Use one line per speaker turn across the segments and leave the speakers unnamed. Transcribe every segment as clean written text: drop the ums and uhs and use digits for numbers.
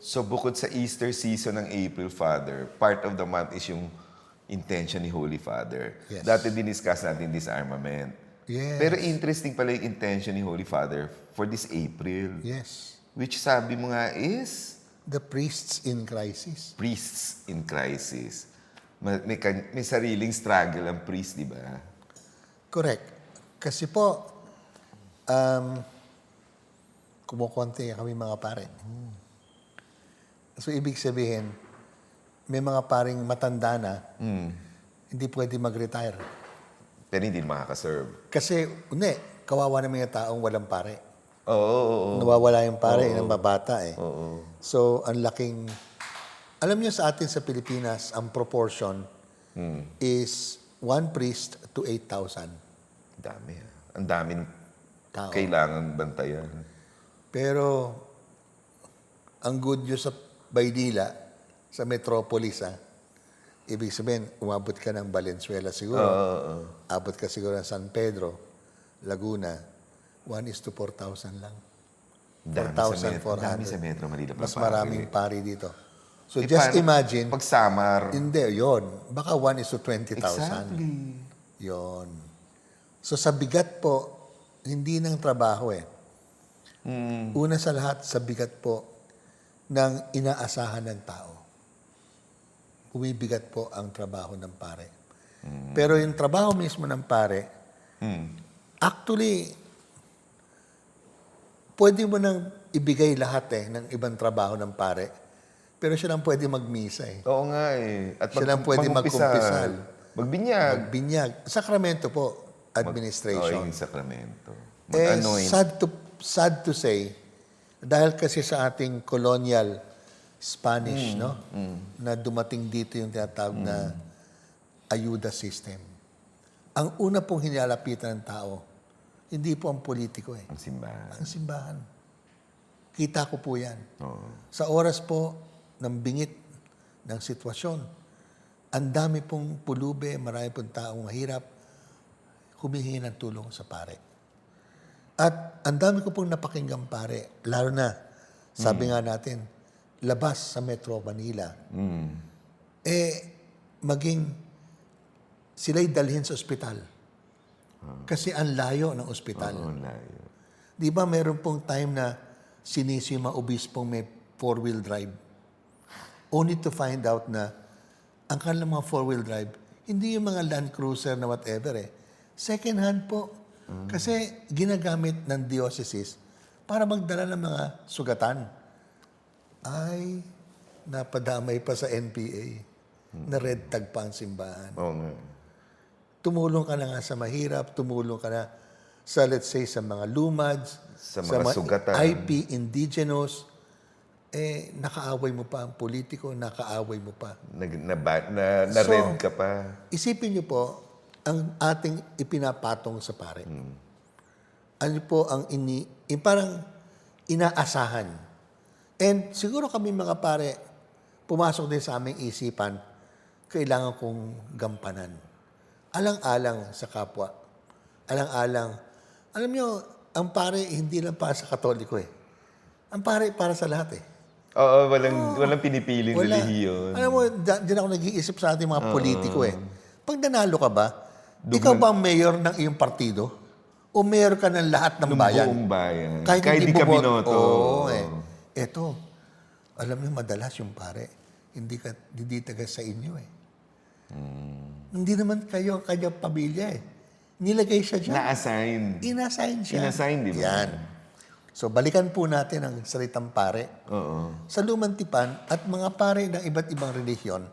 So bukod sa Easter season ng April, Father, part of the month is yung intention ni Holy Father.
Yes.
Dati diniscuss natin disarmament.
Yes.
Pero interesting pala yung intention ni Holy Father for this April.
Yes.
Which sabi mo nga is
The priests in crisis.
priests in crisis. May sariling struggle ang priest, di ba?
Correct. Kasi po, kumukonti kami mga pare. So, ibig sabihin, may mga paring matanda na, hindi pwede mag-retire.
Pero hindi makakaserve.
Kasi, kawawa naman yung taong walang pare.
Oo.
Nawawala yung pare, ng mabata eh.
Oo.
So, ang laking... Alam niyo sa atin sa Pilipinas, ang proportion is 1 priest to 8,000
Dami. Ang daming
tao.
kailangan bantayan.
Pero, ang good news sa Baydila, sa metropolis, ibig sabihin, umabot ka ng Valenzuela siguro. Abot ka siguro ng San Pedro, Laguna, 1:4,000 lang.
Dami sa
4,400.
Metro Manila.
Mas maraming pari dito. So,
Eh,
just
paano
imagine,
pag summer.
hindi, yon. Baka 1:20,000.
Exactly.
Yon. So, sa bigat po, hindi ng trabaho eh. Una sa lahat, sa bigat po ng inaasahan ng tao. Bumibigat po ang trabaho ng pare. Pero yung trabaho mismo ng pare, actually, pwede mo nang ibigay lahat ng ibang trabaho ng pare. Pero siya lang pwede magmisa eh.
Oo nga eh. At
Siya lang pwede magkumpisal.
Magbinyag.
Magbinyag. Sakramento po, administration.
Yung Sacramento.
Eh,
Mag-anoint.
sad to say, dahil kasi sa ating colonial Spanish, na dumating dito yung tinatawag na ayuda system. Ang una pong hinalapitan ng tao, hindi po ang politiko eh.
Ang simbahan.
Ang simbahan. Kita ko po yan.
Oo.
Sa oras po ng bingit ng sitwasyon, ang dami pong pulube, marami pong taong mahirap, humihingi ng tulong sa pare. At ang dami ko pong napakinggan pare, lalo na, sabi nga natin, labas sa Metro Manila. Maging sila'y dalhin sa ospital. Kasi ang layo ng ospital.
Oo, layo.
Di ba meron pong time na sinisi yung mga obispong may 4-wheel drive? Only to find out na ang kanilang mga 4-wheel drive, hindi yung mga Land Cruiser na whatever eh. Second hand po. Kasi ginagamit ng diocese para magdala ng mga sugatan. Ay, napadamay pa sa NPA. Na red tag pa ang simbahan.
Oo nga.
Tumulong ka na nga sa mahirap, tumulong ka na sa, let's say, sa mga lumads,
Sa mga sugatan.
IP indigenous, nakaaway mo pa ang politiko, nakaaway mo pa.
Na-red ka pa.
Isipin niyo po, ang ating ipinapatong sa pare. Ano po ang parang inaasahan. And siguro kami mga pare, pumasok din sa aming isipan, kailangan kong gampanan. Alang-alang sa kapwa. Alang-alang. Alam niyo, ang pare hindi lang para sa Katoliko eh. Ang pare para sa lahat eh.
Oo, walang pinipiling relihiyon.
Alam mo, diyan ako nag-iisip sa ating mga politiko eh. Pag nanalo ka ba, ikaw ba ang mayor ng iyong partido? O mayor ka ng lahat ng bayan?
Buong bayan.
Kahit hindi
ka
boboto.
binoto.
Oo eh. Eto, alam niyo madalas yung pare, hindi taga sa inyo eh. Hindi naman kayo, kanyang pamilya eh. Nilagay siya dyan.
Na-assign.
Inassign siya.
Inassign, di ba?
Yan. So, balikan po natin ang salitang pare.
Oo.
Sa lumang tipan at mga pare ng iba't ibang relihiyon,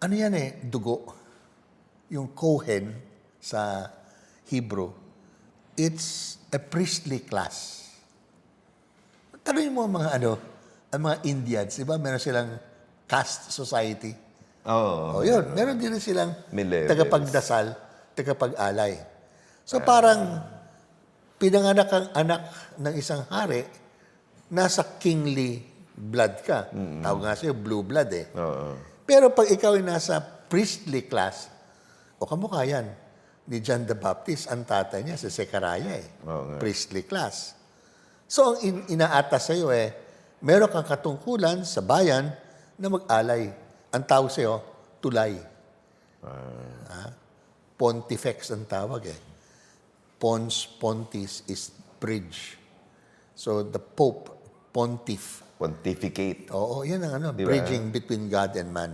ano yan eh, dugo. Yung kohen sa Hebrew, it's a priestly class. Tanungin mo ang mga ang mga Indians, di ba? Meron silang caste society.
Oo.
O yun, meron din silang
May levels.
tagapagdasal, tagapag-alay. So parang pinanganak ang anak ng isang hari, nasa kingly blood ka. Tawag nga sa'yo, blue blood eh.
Oo.
Pero pag ikaw ay nasa priestly class, o kamukha yan, ni John the Baptist, ang tatay niya si Zechariah eh.
Oo nga.
Priestly class. So ang inaatas sa'yo meron kang katungkulan sa bayan na mag-alay. Ang tawag sa'yo, tulay. Pontifex ang tawag eh. Pons, pontis is bridge. So the Pope, pontiff.
Pontificate.
Oo, yan ang
Di ba?
bridging between God and man.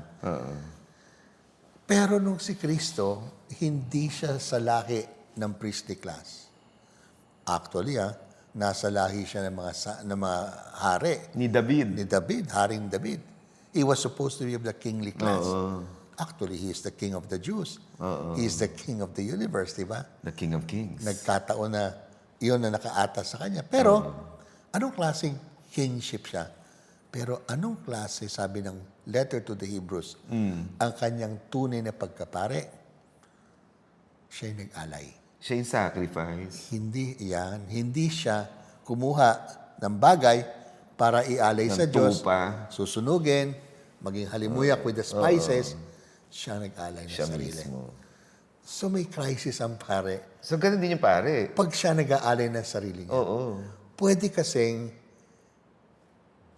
Pero nung si Kristo, hindi siya sa lahi ng priestly class. Actually, nasa lahi siya ng mga hari.
Ni David.
Ni David, Haring David. He was supposed to be of the kingly class. Actually, he is the king of the Jews. He is the king of the universe, di ba?
The King of Kings.
Nagkataon na iyon na nakaatas sa kanya. Pero, anong klaseng kingship siya? Pero anong klase, sabi ng letter to the Hebrews, ang kanyang tunay na pagkapare? Siya'y nag-alay.
Siya yung sacrifice.
Hindi siya kumuha ng bagay para ialay sa Diyos.
tupa.
Susunugin, maging halimuyak with the spices, siya nag-alay ng
Siya
sarili.
mismo.
So may crisis ang pare.
So, ganun din yung pare.
Pag siya nag-aalay ng sarili niya,
Oo.
pwede kasing,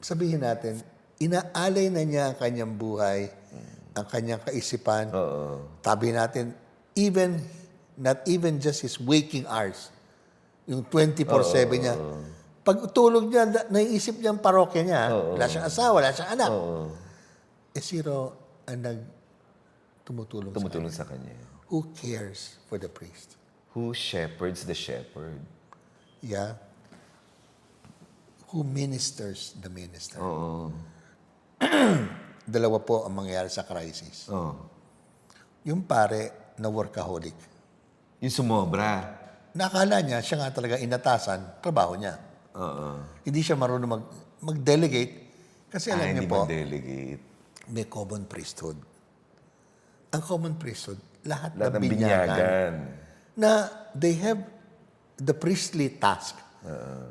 sabihin natin, inaalay na niya ang kanyang buhay, ang kanyang kaisipan. Tabi natin, not even just his waking hours, yung 24/7 niya. Pag tulog niya, naiisip niya ang parokya niya. Wala siyang asawa, wala siyang anak. Zero ang tumutulong
Tumutulong sa kanya.
Who cares for the priest?
Who shepherds the shepherd?
Yeah. Who ministers the minister?
Oo.
Dalawa po ang mangyayari sa crisis.
Oo.
Yung pare na workaholic.
Yung sumobra.
Nakala niya, siya nga talaga inatasan, trabaho niya.
Oo.
Hindi siya marunong mag-delegate kasi alam niyo
hindi
po,
mag-delegate.
may common priesthood. Ang common priesthood, lahat
Lahat
ng
ng binyagan.
na they have the priestly task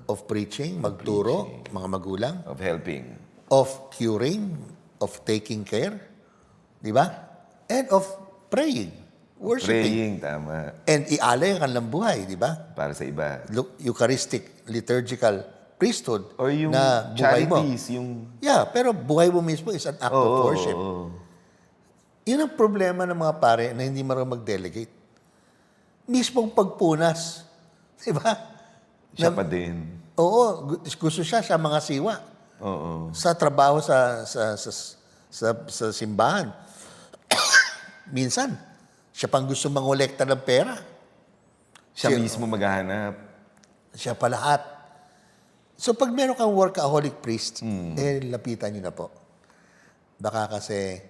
of preaching, magturo, mga magulang,
Of helping.
of curing, of taking care, di ba? And of praying, worshiping.
Praying, tama.
And ialay ang kanilang buhay, di ba?
Para sa iba.
Eucharistic, liturgical priesthood
Or yung
na buhay mo.
charities, yung...
Yeah, pero buhay mo mismo is an act of worship. Yun ang problema ng mga pare na hindi marunong mag-delegate. Mismong pagpunas. Di ba?
Siya pa din.
Oo, gusto siya mga siwa.
Oo.
Sa trabaho sa simbahan. Minsan, siya pang gusto mangolekta ng pera.
Siya mismo maghahanap.
Siya pa lahat. So pag meron kang workaholic priest, lapitan niyo na po. Baka kasi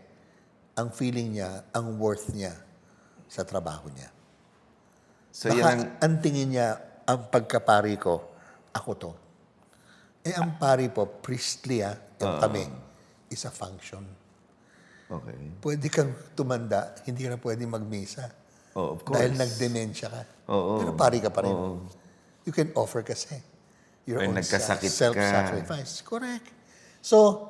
ang feeling niya, ang worth niya sa trabaho niya.
So,
Baka
yan ang...
ang tingin niya, ang pagkapari ko, ako to. Ang pari po, priestly yung kami, is a function.
Okay.
Pwede kang tumanda, hindi ka na pwede magmisa.
Oh, of course.
Dahil nagdemensya ka.
Oo.
Pero pari ka pa rin. You can offer kasi. Your
Or
own
nagkasakit ka.
self-sacrifice. Correct. So,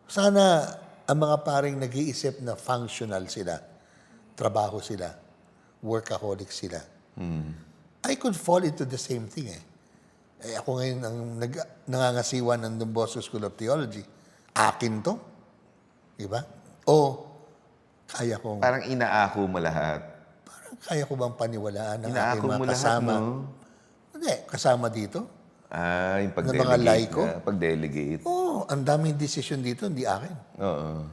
sana ang mga paring nag-iisip na functional sila, trabaho sila, workaholic sila. I could fall into the same thing ako ngayon ang nangangasiwa ng Don Bosco School of Theology. Akin to. Diba? O, kaya kong...
Parang inaako mo lahat.
Parang kaya ko bang paniwalaan ng aking
Inaako
mga
mo lahat,
kasama?
no?
Hindi, kasama dito.
Yung
Ng
pag-delegate
mga laiko?
na. Pag-delegate.
Oo, ang daming decision dito, hindi akin.
Oo.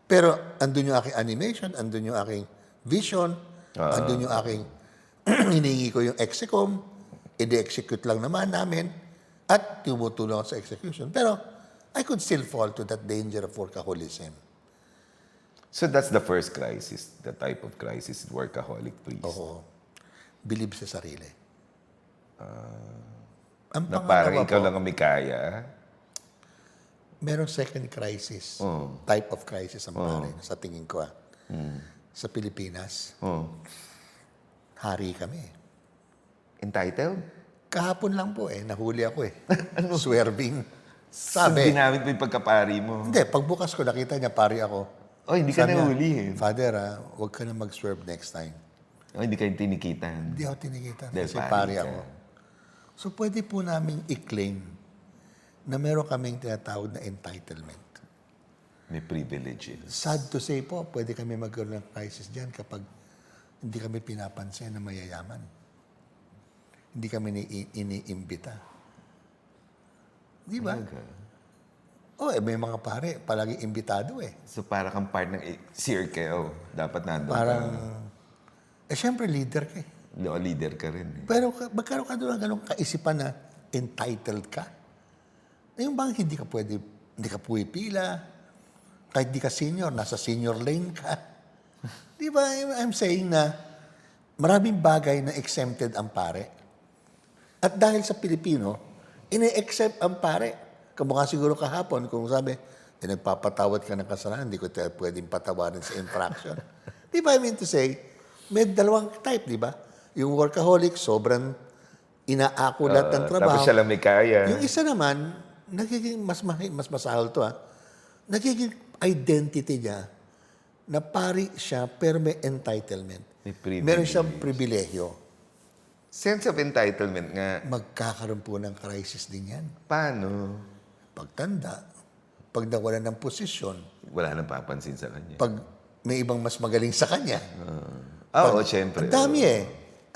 Pero andun yung aking animation, andun yung aking vision, andun yung aking hinihingi ko yung execom, i-execute lang naman namin, at tumutulong ako sa execution. Pero I could still fall to that danger of workaholism.
So that's the first crisis, the type of crisis, workaholic priest.
Oo. Believe sa sarili. Ang
Na parang
pangalawa
ikaw
po,
lang ang may kaya.
merong second crisis, type of crisis ang pare, sa tingin ko. Sa Pilipinas, hari kami.
Entitled?
Kahapon lang po nahuli ako Swerving.
Sabi.
Sabi,
Ginamit mo yung pagkapari mo.
hindi, pagbukas ko, nakita niya, pari ako.
Oh, hindi ka
Sabi niya,
nahuli eh.
Father, huwag ka na mag-swerve next time.
Oh, hindi kayo tinikitan.
Hindi ako tinigitan
Dahil
kasi
pari
pari
ka.
ako. So, pwede po namin i-claim na meron kaming tinatawag na entitlement.
May privileges.
Sad to say po, pwede kami magkaroon ng crisis dyan kapag hindi kami pinapansin na mayayaman. Hindi kami iniimbita. Di ba? Oh, may mga pare, palagi imbitado eh.
So, para kang part ng circle. Dapat nandun
Parang,
ka.
syempre leader ka eh.
Leader ka rin.
Pero magkaroon ka doon ng ganong kaisipan na entitled ka. Yung bang hindi ka pumipila, kahit di ka senior, nasa senior lane ka. Di ba? I'm saying na maraming bagay na exempted ang pare. At dahil sa Pilipino, ine-accept ang pare. Kamukha siguro kahapon, kung sabi, nagpapatawad ka ng kasalanan, hindi ko tayo pwedeng patawarin sa infraction. Di ba I mean to say, may dalawang type, di ba? Yung workaholic, sobrang inaako lahat ng trabaho.
Tapos siya lang may kaya.
Yung isa naman, nagiging mas masahol to nagiging identity niya na pari siya pero may entitlement.
May privilege.
Meron siyang pribilehyo.
Sense of entitlement nga.
Magkakaroon po ng crisis din yan.
Paano?
Pagtanda, pag nawala ng posisyon,
Wala nang papansin sa kanya.
pag may ibang mas magaling sa kanya.
Oo, syempre.
Ang dami eh.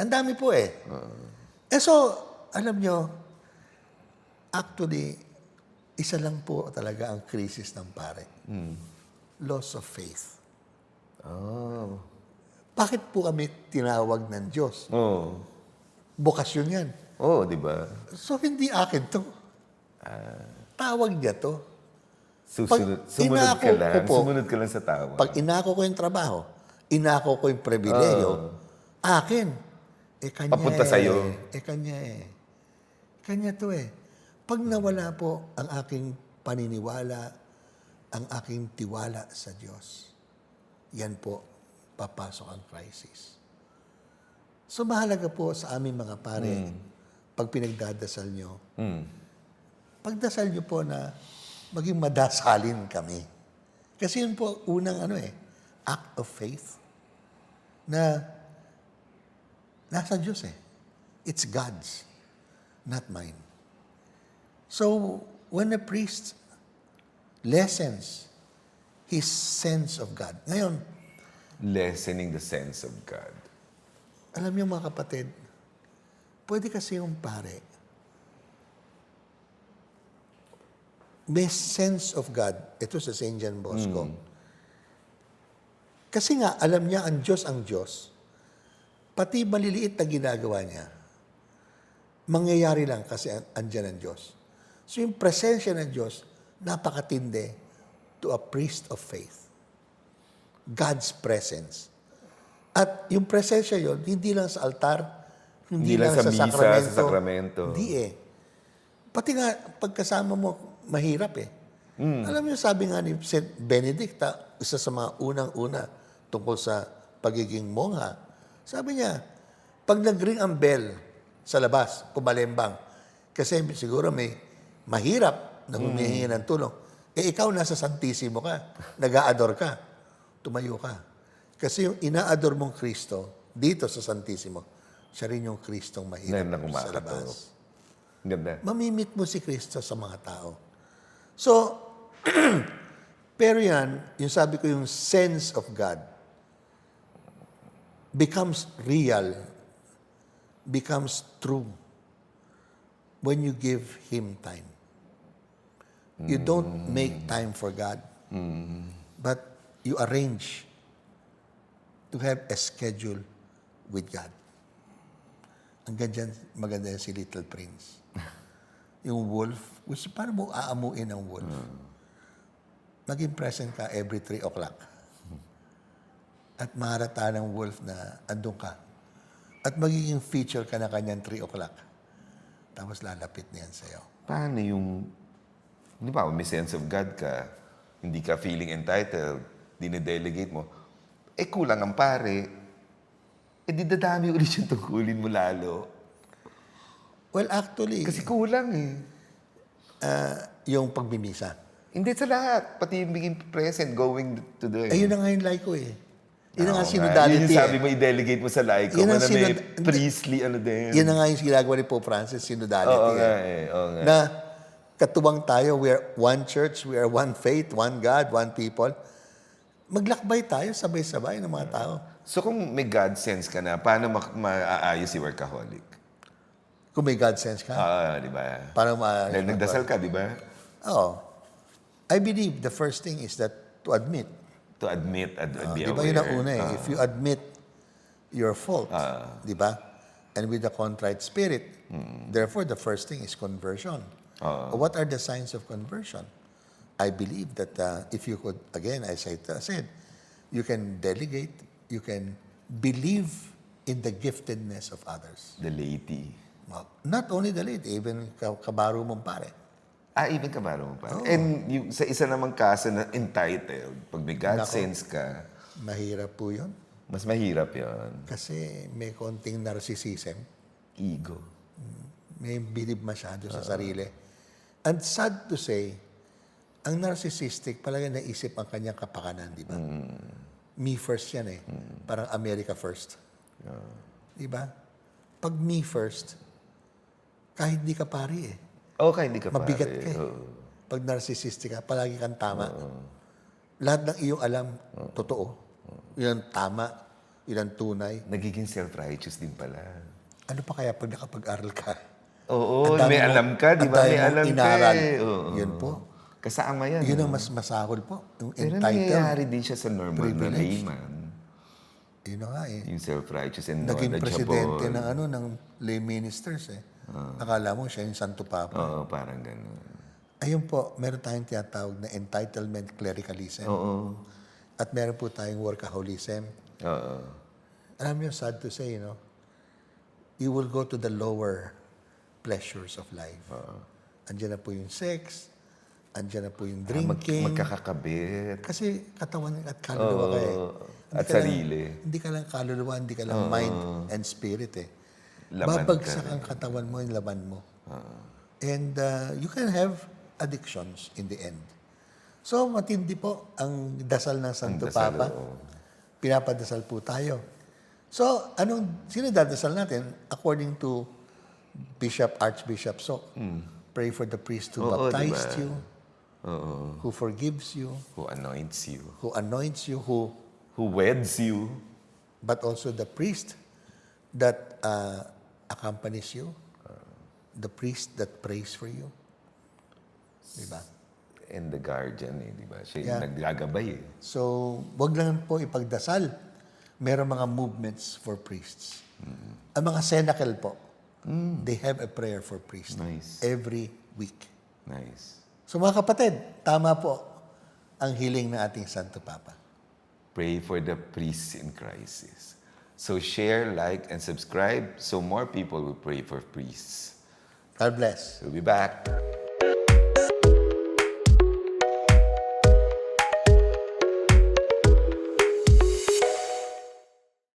Ang dami po eh. So, alam nyo, actually, isa lang po talaga ang krisis ng pare. Loss of faith.
Oh.
Bakit po kami tinawag ng Diyos?
Oo.
Bokasyon yan.
Oo, di ba?
So, hindi akin to. Tawag niya to.
Sumunod
inako
ka lang.
ko po,
Sumunod ka lang sa tawa.
Pag inako ko yung trabaho, inako ko yung pribilehyo, akin. Kanya
Papunta sa'yo.
Kanya eh. Kanya to eh. Pag nawala po ang aking paniniwala, ang aking tiwala sa Diyos, yan po, papasok ang crisis. So mahalaga po sa aming mga pare, pag pinagdadasal nyo, pagdasal nyo po na maging madasalin kami. Kasi yun po unang act of faith na nasa Diyos eh. It's God's, not mine. So, when a priest lessens his sense of God. Ngayon,
Lessening the sense of God.
alam niyo mga kapatid, pwede kasi yung pare, may sense of God. Ito sa St. John Bosco. Kasi nga, alam niya ang Diyos, pati maliliit na ginagawa niya, mangyayari lang kasi andyan ang Diyos. So yung presensya ng Diyos, napakatindi to a priest of faith. God's presence. At yung presensya yon hindi lang sa altar, hindi lang sa
misa,
sakramento.
sa sakramento.
Hindi eh. Pati nga, pagkasama mo, mahirap eh. Alam niyo, sabi nga ni St. Benedict, isa sa mga unang-una tungkol sa pagiging mongha, sabi niya, pag nag-ring ang bell sa labas, kumalembang, kasi siguro may mahirap na humihingi ng tulong, ikaw nasa Santissimo ka, nag-a-adore ka, tumayo ka. Kasi yung ina-adore mong Kristo, dito sa Santissimo, siya rin yung Kristong mahirap
Na
sa
kumakato.
labas.
Ganda.
Mamimit mo si Kristo sa mga tao. So, pero yan, yung sabi ko, yung sense of God becomes real, becomes true when you give Him time. You don't make time for God, but you arrange to have a schedule with God. Ang maganda yan si Little Prince. Yung wolf, which paano mo aamuin ang wolf? Maging present ka every 3 o'clock. At maharata ng wolf na andun ka. At magiging feature ka na kanyang 3 o'clock. Tapos lalapit na yan sa'yo.
Paano yung, di ba, may sense of God ka, hindi ka feeling entitled, dine-delegate mo, kulang ang pare, di dadami ulit yung tungkulin mo lalo.
Well, actually,
Kasi kulang eh.
yung pagmimisa.
Hindi sa lahat. Pati yung being present, going to the...
Yun na nga yung like ko eh. Yun na nga
Oo
synodality.
Yun yung sabi mo, i-delegate mo sa laiko.
Yun ang
Na may
synod-
priestly ano din.
Yan na nga yung ginagawa ni Pope Francis, synodality.
Oo nga eh. Oo nga.
Na katuwang tayo, we are one church, we are one faith, one God, one people. Maglakbay tayo, sabay-sabay ng mga tao.
So kung may God sense ka na, paano maaayos si workaholic?
Kung may God sense ka,
Di ba?
parang
Dahil nagdasal ka, di ba?
Oh, I believe the first thing is that to admit.
To admit and be
Di ba
aware.
yun ang una eh? If you admit your fault, di ba? And with a contrite spirit, therefore the first thing is conversion. What are the signs of conversion? I believe that if you could, again, as I said, you can delegate, you can believe in the giftedness of others.
The laity.
Well, not only the late, even kabaro mong pare.
Even kabaro mo pa. And yung, sa isa namang kaso na entitled, pag may God
Nako.
sense ka,
Mahirap po yun.
mas mahirap yon.
Kasi may konting narcissism.
Ego.
May bilib masyado sa sarili. And sad to say, ang narcissistic palagi naisip ang kanyang kapakanan, di ba? Me first yan eh. Parang America first. Di ba? Pag me first, kahit di ka pari eh.
Okay, hindi ka
Mabigat
pare.
ka eh.
Oo.
Pag narcissistic ka, palagi kang tama. Lahat ng iyong alam, totoo. Yun ang tama. Yun ang tunay.
Nagiging self-righteous din pala.
Ano pa kaya pag nakapag-aral ka?
Oo,
Ang dami
may
mo-
alam ka, di
ang
ba?
dami
May
mong
alam ka
inaral.
eh. Oo.
Yun po.
Kasama yan.
Yun ang mas masahol po. Yung
Pero
entitled.
nangyayari din siya sa normal na
privilege.
layman.
Yun na nga eh.
Yung self-righteous and
Naging presidente
knowledgeable.
ng lay ministers eh. Akala mo siya yung Santo Papa.
Oo, parang gano'n.
Ayun po, meron tayong tinatawag na entitlement clericalism.
Oo.
At meron po tayong workaholism.
Oo.
Alam niyo, sad to say, you will go to the lower pleasures of life. Andiyan na po yung sex, andiyan na po yung drinking.
Magkakakabit.
Kasi katawan at kaluluwa ka eh.
At
Hindi ka lang-
sarili.
Hindi ka lang kaluluwa, hindi ka lang mind and spirit eh.
Laman
Babagsak
ka
ang katawan mo, yung laman mo. And you can have addictions in the end. So, matindi po ang dasal ng Santo
dasal,
Papa.
oo.
Pinapadasal po tayo. So, sino dadasal natin? According to Archbishop Sok. Pray for the priest who
Oo,
baptized
diba?
you,
Oo.
who forgives you,
Who anoints you.
who anoints you,
Who weds you.
but also the priest that accompanies you, the priest that prays for you. Diba?
And the guardian di ba? Siya yung
Yeah.
naggagabay eh.
So, wag lang po ipagdasal. Meron mga movements for priests. Ang mga cenacle po, they have a prayer for priests
Nice.
every week.
Nice.
So mga kapatid, tama po ang hiling ng ating Santo Papa.
Pray for the priests in crisis. So share, like, and subscribe so more people will pray for priests.
God bless.
We'll be back.